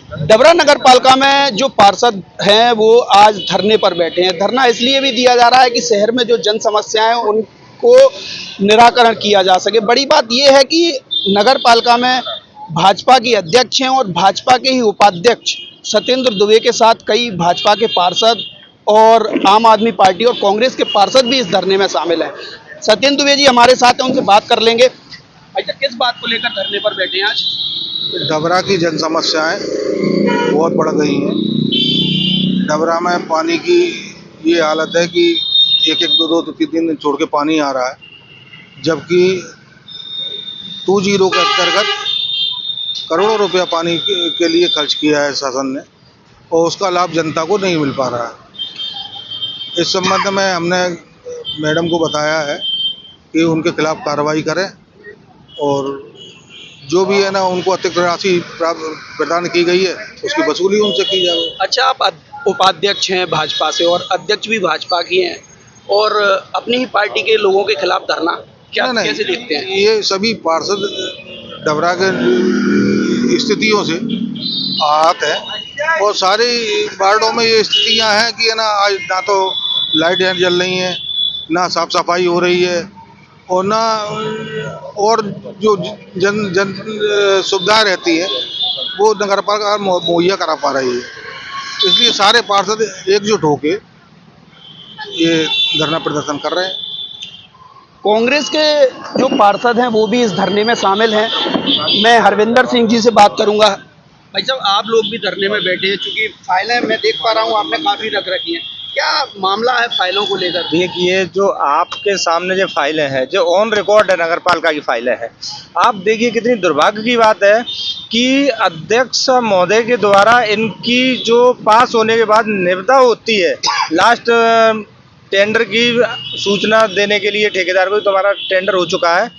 डबरा नगर पालिका में जो पार्षद हैं वो आज धरने पर बैठे हैं। धरना इसलिए भी दिया जा रहा है कि शहर में जो जन समस्याएं हैं उनको निराकरण किया जा सके। बड़ी बात यह है कि नगर पालिका में भाजपा की अध्यक्ष हैं और भाजपा के ही उपाध्यक्ष सत्येंद्र दुबे के साथ कई भाजपा के पार्षद और आम आदमी पार्टी और कांग्रेस के पार्षद भी इस धरने में शामिल हैं। सत्येंद्र दुबे जी हमारे साथ हैं, उनसे बात कर लेंगे। अच्छा, किस बात को लेकर धरने पर बैठे हैं आज? डबरा की जन समस्याएं बहुत बढ़ गई हैं। डबरा में पानी की ये हालत है कि एक एक दो दो तो तीन दिन छोड़ के पानी आ रहा है, जबकि 20 के अंतर्गत करोड़ों रुपया पानी के लिए खर्च किया है शासन ने, और उसका लाभ जनता को नहीं मिल पा रहा है। इस संबंध में हमने मैडम को बताया है कि उनके खिलाफ कार्रवाई करें और जो भी है ना उनको अतिरिक्त राशि प्रदान की गई है उसकी वसूली उनसे की जाए। अच्छा, आप उपाध्यक्ष हैं भाजपा से और अध्यक्ष भी भाजपा की हैं और अपनी ही पार्टी के लोगों के खिलाफ धरना कैसे देखते हैं? ये सभी पार्षद डबरा के स्थितियों से आहत है और सारे वार्डों में ये स्थितियां हैं कि है ना, आज ना तो लाइट जल रही हैं, ना साफ सफाई हो रही है और ना और जो जन सुविधाएं रहती है वो नगर पालिका मुहैया करा पा रही है। इसलिए सारे पार्षद एकजुट होके ये धरना प्रदर्शन कर रहे हैं। कांग्रेस के जो पार्षद हैं वो भी इस धरने में शामिल हैं। मैं हरविंदर सिंह जी से बात करूंगा। भाई साहब, आप लोग भी धरने में बैठे हैं, चूंकि फाइलें मैं देख पा रहा हूँ आपने काफी रख रखी हैं। क्या मामला है फाइलों को लेकर? देखिए, जो आपके सामने जो फाइलें हैं, जो ऑन रिकॉर्ड है नगर पालिका की फाइलें हैं, आप देखिए कितनी दुर्भाग्य की बात है कि अध्यक्ष महोदय के द्वारा इनकी जो पास होने के बाद निविदा होती है, लास्ट टेंडर की सूचना देने के लिए ठेकेदार को तुम्हारा टेंडर हो चुका है,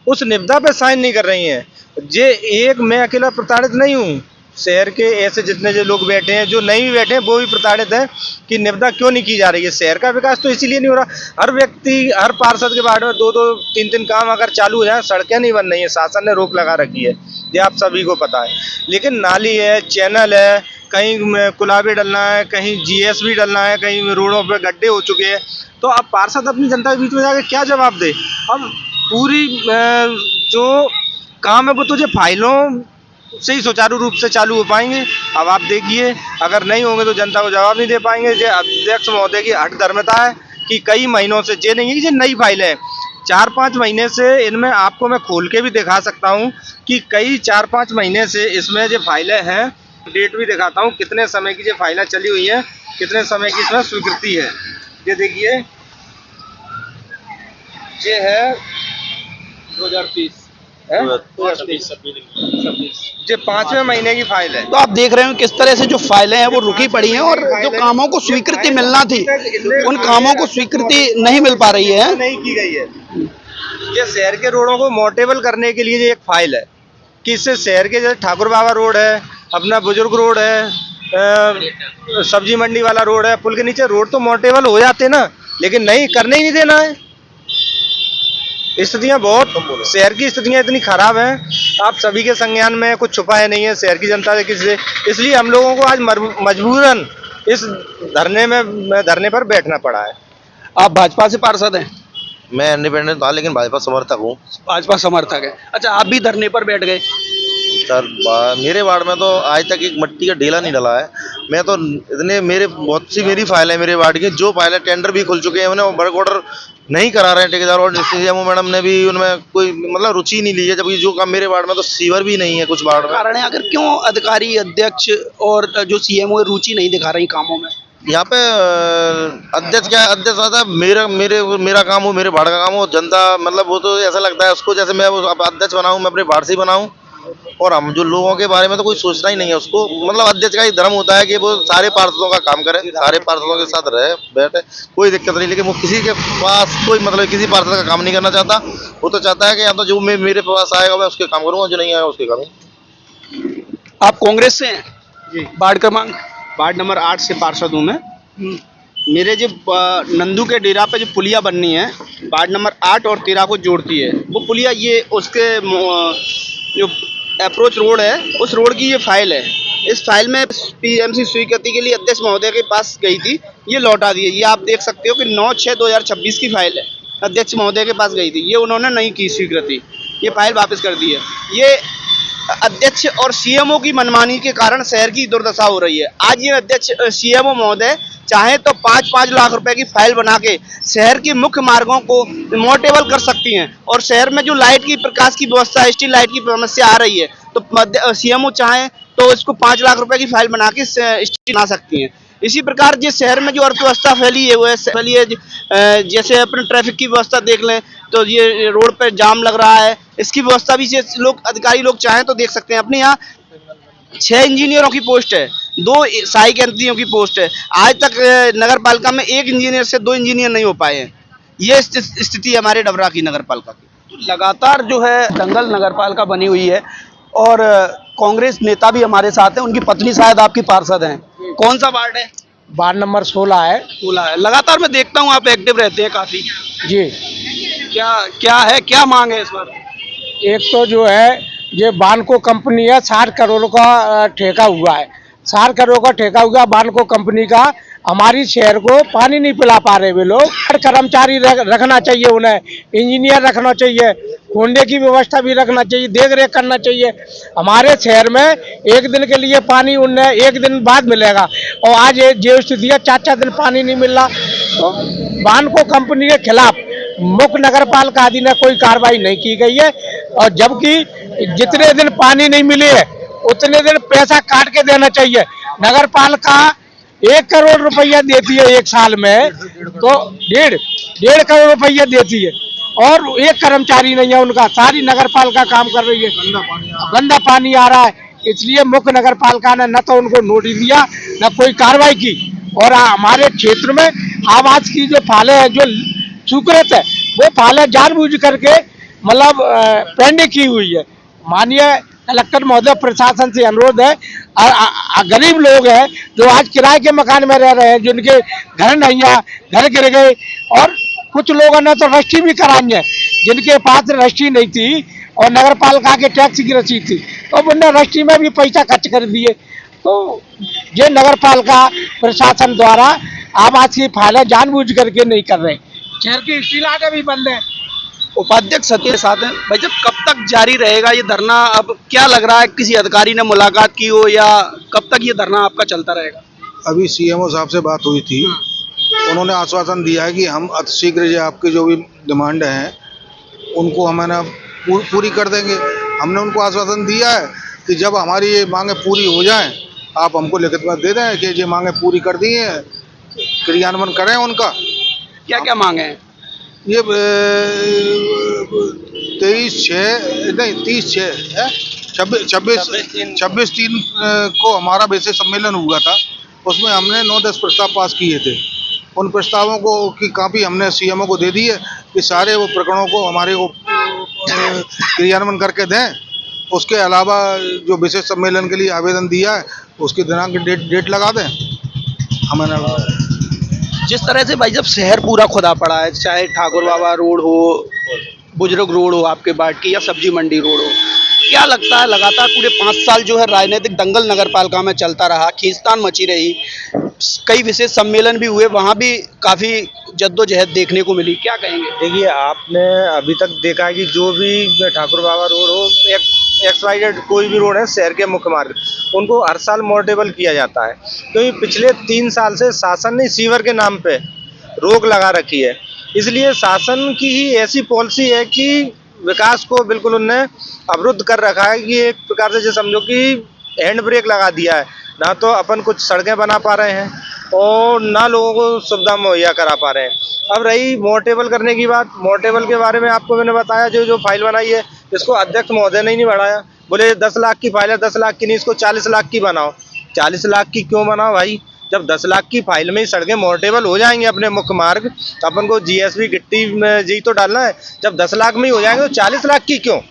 उस निविदा पे साइन नहीं कर रही हैं। मैं अकेला प्रताड़ित नहीं हूँ, शहर के ऐसे जितने जो लोग बैठे हैं, जो नहीं भी बैठे हैं वो भी प्रताड़ित है कि निविदा क्यों नहीं की जा रही है। शहर का विकास तो इसीलिए नहीं हो रहा। हर व्यक्ति, हर पार्षद के वार्ड में दो दो तीन तीन काम अगर चालू हो जाए, सड़कें नहीं बन रही है, शासन ने रोक लगा रखी है, ये आप सभी को पता है। लेकिन नाली है, चैनल है, कहीं कुलाबे डलना है, कहीं GS भी डलना है, कहीं रोडों पर गड्ढे हो चुके हैं, तो अब पार्षद अपनी जनता के बीच में जाकर क्या जवाब दे? अब पूरी जो काम है वो तुझे फाइलों से ही सुचारू रूप से चालू हो पाएंगे। अब आप देखिए, अगर नहीं होंगे तो जनता को जवाब नहीं दे पाएंगे। ये अध्यक्ष महोदय की हठधर्मिता है कि कई महीनों से, ये नहीं है कि ये नई फाइल है, 4-5 महीने से इनमें, आपको मैं खोल के भी दिखा सकता हूँ कि कई 4-5 महीने से इसमें जो फाइलें हैं, डेट भी दिखाता हूँ कितने समय की ये फाइलें चली हुई हैं, कितने समय की इसमें स्वीकृति है। ये देखिए, ये है 2030 ये 5वें महीने की फाइल है। तो आप देख रहे हो किस तरह से जो फाइलें हैं वो रुकी पड़ी हैं और जो कामों को स्वीकृति मिलना थी उन कामों को स्वीकृति नहीं मिल पा रही है, नहीं की गई है। ये शहर के रोडों को मोटेबल करने के लिए ये एक फाइल है कि इससे शहर के, जैसे ठाकुर बाबा रोड है, अपना बुजुर्ग रोड है, सब्जी मंडी वाला रोड है, पुल के नीचे रोड तो मोटेबल हो जाते ना, लेकिन नहीं, करने ही नहीं देना है। स्थितियाँ बहुत, शहर की स्थितियाँ इतनी खराब हैं, आप सभी के संज्ञान में, कुछ छुपाए नहीं है शहर की जनता से किसी से। इसलिए हम लोगों को आज मजबूरन इस धरने पर बैठना पड़ा है। आप भाजपा से पार्षद हैं? मैं इंडिपेंडेंट था लेकिन भाजपा समर्थक हूँ। भाजपा समर्थक है। अच्छा, आप भी धरने पर बैठ गए? सर, मेरे वार्ड में तो आज तक एक मिट्टी का ढेला नहीं डला है। मैं तो बहुत सी मेरी फाइल है मेरे वार्ड की, जो फाइल है टेंडर भी खुल चुके हैं, उन्हें वर्क ऑर्डर नहीं करा रहे हैं ठेकेदार, और CMO मैडम ने भी उनमें कोई मतलब रुचि नहीं ली है, जबकि जो काम मेरे वार्ड में तो सीवर भी नहीं है कुछ वार्ड में। कारण है आखिर क्यों अधिकारी, अध्यक्ष और जो CMO रुचि नहीं दिखा रही कामों में? यहाँ पे अध्यक्ष क्या है, अध्यक्ष होता है मेरा काम हो, मेरे वार्ड का काम हो, जनता मतलब वो तो ऐसा लगता है उसको जैसे मैं अध्यक्ष बनाऊँ, मैं अपने वार्ड से बनाऊँ, और हम जो लोगों के बारे में तो कोई सोचना ही नहीं है उसको। मतलब अध्यक्ष का ही धर्म होता है कि वो सारे पार्षदों का काम करे, सारे पार्षदों के साथ रहे, बैठे, कोई दिक्कत नहीं। लेकिन वो किसी के पास कोई मतलब किसी पार्षद का काम नहीं करना चाहता। वो तो चाहता है कि या तो जो मेरे पास आएगा मैं उसके काम करूँगा, जो नहीं आएगा उसके काम। आप कांग्रेस से हैं? जी। वार्ड नंबर 8 से पार्षद हूँ मैं। मेरे जो नंदू के डेरा पे जो पुलिया बननी है, वार्ड नंबर 8 और 13 को जोड़ती है, वो पुलिया, ये उसके जो अप्रोच रोड है, उस रोड की ये फाइल है। इस फाइल में पीएमसी स्वीकृति के लिए अध्यक्ष महोदय के पास गई थी, ये लौटा दी है। ये आप देख सकते हो कि 9/6/2026 की फाइल है, अध्यक्ष महोदय के पास गई थी, ये उन्होंने नहीं की स्वीकृति, ये फाइल वापस कर दी है। ये अध्यक्ष और सीएमओ की मनमानी के कारण शहर की दुर्दशा हो रही है। आज ये अध्यक्ष सीएमओ महोदय चाहे तो 5-5 लाख रुपए की फाइल बना के शहर के मुख्य मार्गों को मोटेबल कर सकती हैं, और शहर में जो लाइट की प्रकाश की व्यवस्था है, स्ट्रीट लाइट की समस्या आ रही है, तो सीएमओ चाहे तो इसको 5 लाख रुपए की फाइल बना के स्ट्रीट बना सकती हैं। इसी प्रकार जिस शहर में जो अर्थव्यवस्था फैली है वो फैली है, जैसे अपने ट्रैफिक की व्यवस्था देख लें तो ये रोड पे जाम लग रहा है, इसकी व्यवस्था भी लोग अधिकारी लोग चाहें तो देख सकते हैं। अपने यहाँ 6 इंजीनियरों की पोस्ट है, 2 सहायक इंजीनियरों की पोस्ट है। आज तक नगर पालिका में 1 इंजीनियर से 2 इंजीनियर नहीं हो पाए हैं। ये स्थिति है हमारे डबरा की नगर पालिका की। तो लगातार जो है दंगल नगर पालिका बनी हुई है, और कांग्रेस नेता भी हमारे साथ हैं, उनकी पत्नी शायद आपकी पार्षद हैं। कौन सा वार्ड है? वार्ड नंबर 16 है। 16 है। लगातार मैं देखता हूँ आप एक्टिव रहते हैं काफी। जी, क्या मांग है इस बार? एक तो जो है ये बानको कंपनी है, 60 करोड़ का ठेका हुआ है, 60 करोड़ का ठेका हुआ बानको कंपनी का। हमारी शहर को पानी नहीं पिला पा रहे वे लोग। कर्मचारी रखना चाहिए, उन्हें इंजीनियर रखना चाहिए, होंडे की व्यवस्था भी रखना चाहिए, देख रेख करना चाहिए। हमारे शहर में एक दिन के लिए पानी उन्हें एक दिन बाद मिलेगा, और आज जो स्थिति है 4-4 दिन पानी नहीं मिल रहा। तो बानको कंपनी के खिलाफ मुख्य नगर पालिका आदि ने कोई कार्रवाई नहीं की गई है, और जबकि जितने दिन पानी नहीं मिले है उतने दिन पैसा काट के देना चाहिए। नगर पालिका 1 करोड़ रुपया देती है एक साल में, तो डेढ़ करोड़ रुपया देती है, और एक कर्मचारी नहीं है उनका। सारी नगर पालिका काम कर रही है, गंदा पानी आ रहा है। इसलिए मुख्य नगर पालिका ने न तो उनको नोटिस दिया, न कोई कार्रवाई की। और हमारे क्षेत्र में आवास की जो फाइलें हैं, जो स्वीकृत है, वो फाइलें जानबूझ करके मतलब पेंडिंग की हुई है। माननीय कलेक्टर महोदय, प्रशासन से अनुरोध है, गरीब लोग हैं जो आज किराए के मकान में रह रहे हैं, जिनके घर नहीं है, घर गिर गए, और कुछ लोगों ने तो रजिस्ट्री भी कराई है जिनके पास रजिस्ट्री नहीं थी और नगर पालिका के टैक्स की रसीद थी, तो उन्होंने रजिस्ट्री में भी पैसा खर्च कर दिए। तो ये नगर पालिका प्रशासन द्वारा आवास की फाइलें जानबूझ करके नहीं कर रहे। शहर की स्ट्रीट लाइटें भी बंद है। उपाध्यक्ष सत्य साथ हैं भाई, जब कब तक जारी रहेगा ये धरना? अब क्या लग रहा है, किसी अधिकारी ने मुलाकात की हो, या कब तक ये धरना आपका चलता रहेगा? अभी सीएमओ साहब से बात हुई थी, उन्होंने आश्वासन दिया है कि हम अतिशीघ्र ये आपकी जो भी डिमांड हैं उनको हम है ना पूरी कर देंगे। हमने उनको आश्वासन दिया है कि जब हमारी ये मांगें पूरी हो जाएं आप हमको लिखित में दे दें कि ये मांगें पूरी कर दी हैं, क्रियान्वयन करें उनका। क्या क्या मांगे हैं? ये 26/3 को हमारा बेसिक सम्मेलन हुआ था, उसमें हमने 9-10 प्रस्ताव पास किए थे। उन प्रस्तावों को की कापी हमने सीएमओ को दे दी है कि सारे वो प्रकरणों को हमारे को क्रियान्वयन करके दें। उसके अलावा जो विशेष सम्मेलन के लिए आवेदन दिया है उसकी दिनांक डेट लगा दें। हमें जिस तरह से भाई जब शहर पूरा खुदा पड़ा है, चाहे ठाकुर बाबा रोड हो, बुजुर्ग रोड हो आपके बाट की, या सब्जी मंडी रोड हो, क्या लगता है लगातार पूरे 5 साल जो है राजनीतिक दंगल नगर पालिका में चलता रहा, खींचतान मची रही, कई विशेष सम्मेलन भी हुए, वहाँ भी काफ़ी जद्दोजहद देखने को मिली, क्या कहेंगे? देखिए, आपने अभी तक देखा है कि जो भी ठाकुर बाबा रोड हो, XYZ कोई भी रोड है शहर के मुख्य मार्ग, उनको हर साल मोर्टेबल किया जाता है। क्योंकि पिछले 3 साल से शासन ने सीवर के नाम पे रोक लगा रखी है। इसलिए शासन की ही ऐसी पॉलिसी है कि विकास को बिल्कुल उनने अवरुद्ध कर रखा है कि एक प्रकार से जो समझो कि हैंड ब्रेक लगा दिया है। ना तो अपन कुछ सड़कें बना पा रहे हैं और ना लोगों को सुविधा मुहैया करा पा रहे हैं। अब रही मोर्टेबल करने की बात, मोर्टेबल के बारे में आपको मैंने बताया, जो फाइल बनाई है इसको अध्यक्ष महोदय ने ही नहीं बढ़ाया। बोले 10 लाख की फाइल है, 10 लाख की नहीं, इसको 40 लाख की बनाओ। 40 लाख की क्यों बनाओ भाई? जब 10 लाख की फाइल में ही सड़कें मोर्टेबल हो जाएंगे अपने मुख्य मार्ग, तो अपन को GSB गिट्टी में जी तो डालना है। जब 10 लाख में ही हो जाएंगे तो 40 लाख की क्यों?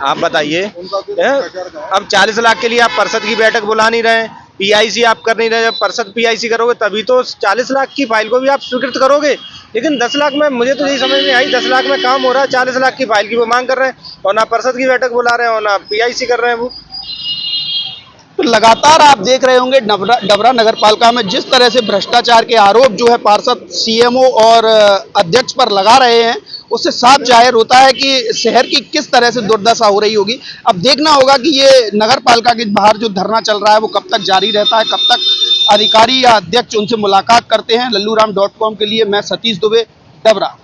आप बताइए। अब 40 लाख के लिए आप परिषद की बैठक बुला नहीं रहे, PIC आप कर नहीं रहे। जब परिषद PIC करोगे तभी तो 40 लाख की फाइल को भी आप स्वीकृत करोगे। लेकिन 10 लाख में मुझे तो यही समझ नहीं आई, 10 लाख में काम हो रहा है, 40 लाख की फाइल की वो मांग कर रहे हैं, और ना परिषद की बैठक बुला रहे हैं और ना PIC कर रहे हैं। वो तो लगातार आप देख रहे होंगे डबरा नगर पालिका में जिस तरह से भ्रष्टाचार के आरोप जो है पार्षद सीएमओ और अध्यक्ष पर लगा रहे हैं, उससे साफ जाहिर होता है कि शहर की किस तरह से दुर्दशा हो रही होगी। अब देखना होगा कि ये नगर पालिका के बाहर जो धरना चल रहा है वो कब तक जारी रहता है, कब तक अधिकारी या अध्यक्ष उनसे मुलाकात करते हैं। लल्लूराम.com के लिए मैं सतीश दुबे, डबरा।